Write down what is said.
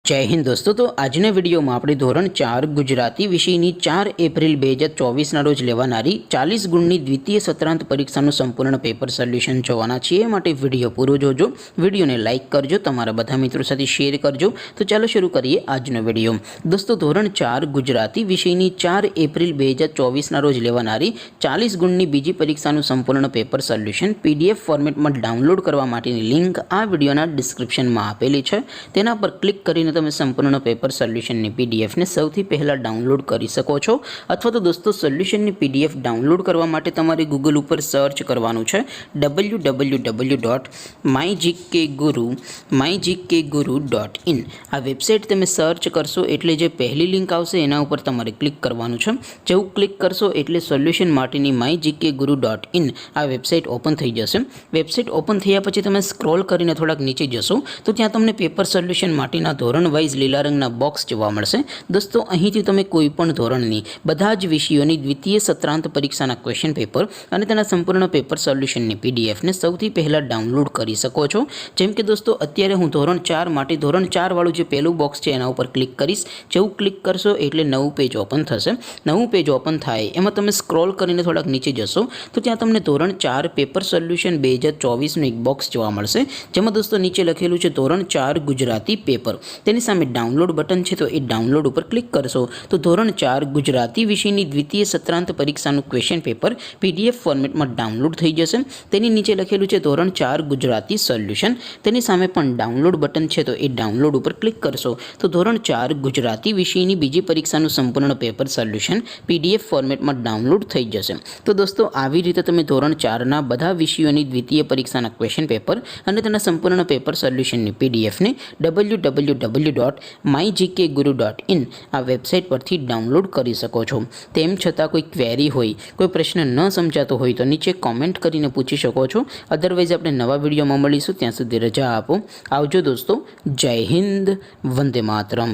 जय हिंद दोस्तों। तो આજના વિડીયોમાં આપણે ધોરણ 4 ગુજરાતી વિષયની 4 એપ્રિલ 2024ના રોજ લેવાનારી 40 ગુણની દ્વિતીય સત્રાંત પરીક્ષાનું સંપૂર્ણ પેપર સોલ્યુશન જોવાના છીએ। માટે વિડીયો પૂરો જોજો, વિડીયોને લાઇક કરજો, તમારા બધા મિત્રો સાથે શેર કરજો। તો ચાલો શરૂ કરીએ આજનો વિડીયો। દોસ્તો ધોરણ 4 ગુજરાતી વિષયની 4 એપ્રિલ 2024ના રોજ લેવાનારી 40 ગુણની બીજી પરીક્ષાનું સંપૂર્ણ પેપર સોલ્યુશન PDF ફોર્મેટમાં ડાઉનલોડ કરવા માટેની લિંક આ વિડીયોના ડિસ્ક્રિપ્શનમાં આપેલી છે। તેના પર ક્લિક કરીને તમે સંપૂર્ણ પેપર સોલ્યુશનની PDF ને સૌથી પહેલા ડાઉનલોડ કરી શકો છો। અથવા તો દોસ્તો સોલ્યુશનની PDF ડાઉનલોડ કરવા માટે તમારે ગૂગલ ઉપર સર્ચ કરવાનું છે www.mygkguru.in। આ વેબસાઇટ તમે સર્ચ કરશો એટલે જે પહેલી લિંક આવશે એના ઉપર તમારે ક્લિક કરવાનું છે। જેવું ક્લિક કરશો એટલે સોલ્યુશન માટેની mygkguru.in આ વેબસાઇટ ઓપન થઈ જશે। વેબસાઇટ ઓપન થયા પછી તમે સ્ક્રોલ કરીને થોડાક નીચે જશો તો ત્યાં તમને પેપર સોલ્યુશન માટેના ધોરણ વાઇઝ લીલા રંગના બોક્સ જોવા મળશે। દોસ્તો અહીંથી તમે કોઈ પણ ધોરણની બધા જ વિષયોની દ્વિતીય સત્રાંત પરીક્ષાના ક્વેશ્ચન પેપર અને તેના સંપૂર્ણ પેપર સોલ્યુશનની PDF ને સૌથી પહેલાં ડાઉનલોડ કરી શકો છો। જેમ કે દોસ્તો અત્યારે હું ધોરણ 4 માટે ધોરણ 4 વાળું જે પહેલું બોક્સ છે એના ઉપર ક્લિક કરીશ। જેવું ક્લિક કરશો એટલે નવું પેજ ઓપન થશે। નવું પેજ ઓપન થાય એમાં તમે સ્ક્રોલ કરીને થોડાક નીચે જશો તો ત્યાં તમને ધોરણ 4 પેપર સોલ્યુશન 2024નું એક બોક્સ જોવા મળશે। જેમાં દોસ્તો નીચે લખેલું છે ધોરણ 4 ગુજરાતી પેપર। તેની સામે ડાઉનલોડ બટન છે તો એ ડાઉનલોડ ઉપર ક્લિક કરશો તો ધોરણ 4 ગુજરાતી વિષયની દ્વિતીય સત્રાંત પરીક્ષાનું ક્વેશ્ચન પેપર PDF ફોર્મેટમાં ડાઉનલોડ થઈ જશે। તેની નીચે લખેલું છે ધોરણ 4 ગુજરાતી સોલ્યુશન। તેની સામે પણ ડાઉનલોડ બટન છે તો એ ડાઉનલોડ ઉપર ક્લિક કરશો તો ધોરણ 4 ગુજરાતી વિષયની બીજી પરીક્ષાનું સંપૂર્ણ પેપર સોલ્યુશન PDF ફોર્મેટમાં ડાઉનલોડ થઈ જશે। તો દોસ્તો આવી રીતે તમે ધોરણ 4ના બધા વિષયોની દ્વિતીય પરીક્ષાના ક્વેશ્ચન પેપર અને તેના સંપૂર્ણ પેપર સોલ્યુશનની PDF ને www.mygkguru.in આ વેબસાઇટ પરથી ડાઉનલોડ કરી શકો છો। તેમ છતાં કોઈ ક્વેરી હોય, કોઈ પ્રશ્ન ન સમજાતો હોય તો નીચે કોમેન્ટ કરીને પૂછી શકો છો। અધરવાઇઝ આપણે નવા વિડીયોમાં મળીશું, ત્યાં સુધી રજા આપો। આવજો દોસ્તો। જય હિન્દ, વંદે માતરમ।